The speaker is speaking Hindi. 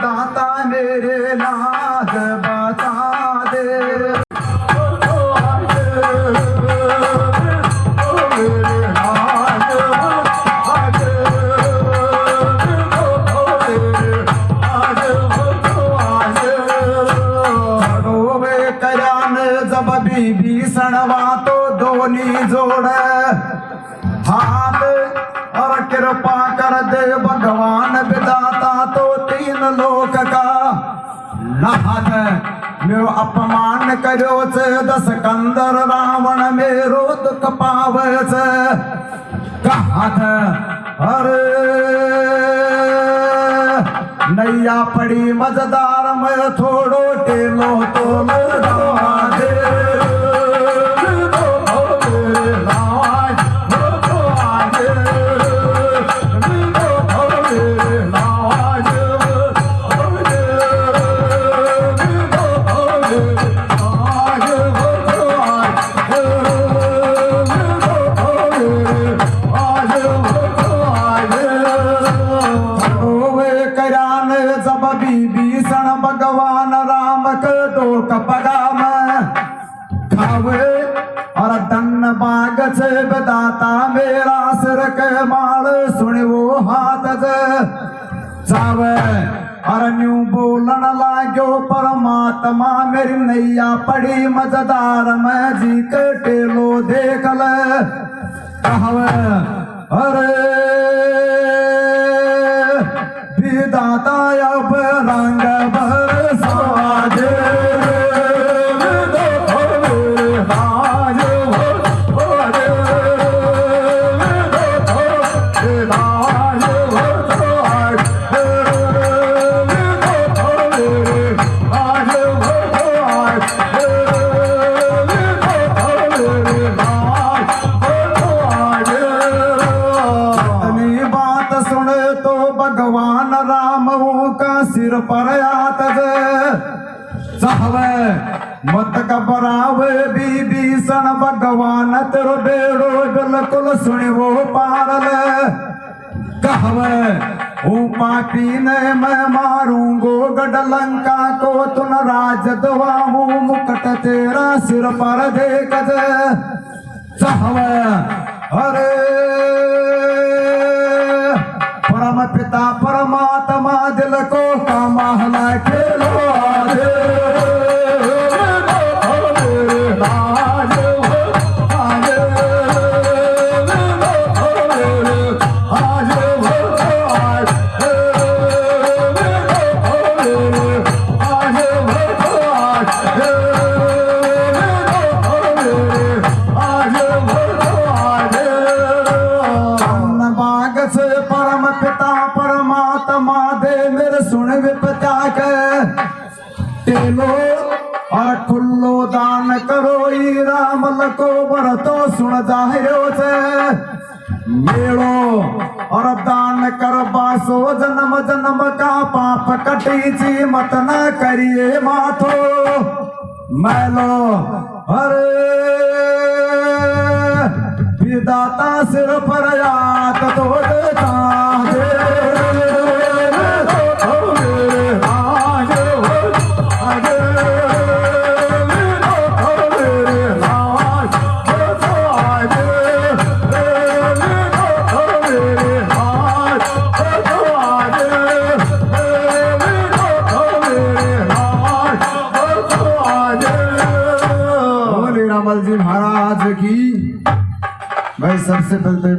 दाता मेरे लाज बता दे। जब बीबी सणवा तो दोनी जोड़ हाथ और कृपा कर दे भगवान विदाता तो तीन लोक का नाथ मेरो अपमान करो से दस कंदर रावण मेरो दुख पावे से कहत अरे नैया पड़ी मजेदार मैं थोड़ो टेलो तो भगवान राम के डोक पगाम खावे और दन्न बाग से बदाता मेरा सिर के माल सुने वो हाथ से जावे और न्यू बोलन लागो परमात्मा मेरी नैया पड़ी मजेदार मैं जी के टेलो देख ले कहवे अरे दाता अब रंग भगवान राम का सिर पर आत सहवे मत घबरावे बीबी सन भगवान तेरो बेड़ो बिल्कुल सुने वो पारल कहवे ओ पापी ने मैं मारूंगो गढ़ लंका को तुन राज दवाऊं मुकुट तेरा सिर पर देख सहवे अरे परम पिता परमात्मा दिल को कामहला खेलो परमात्मा दे मेरे सुन विपत्या के टेलो और खुल्लो दान करो राम लको बरतो सुन जाहिरो से मेलो और दान कर बासो जन्म जन्म का पाप कटी ची मत न करिए माथो मैलो अरे विदाता सिर पर याद तो देता जी महाराज की भाई सबसे पहले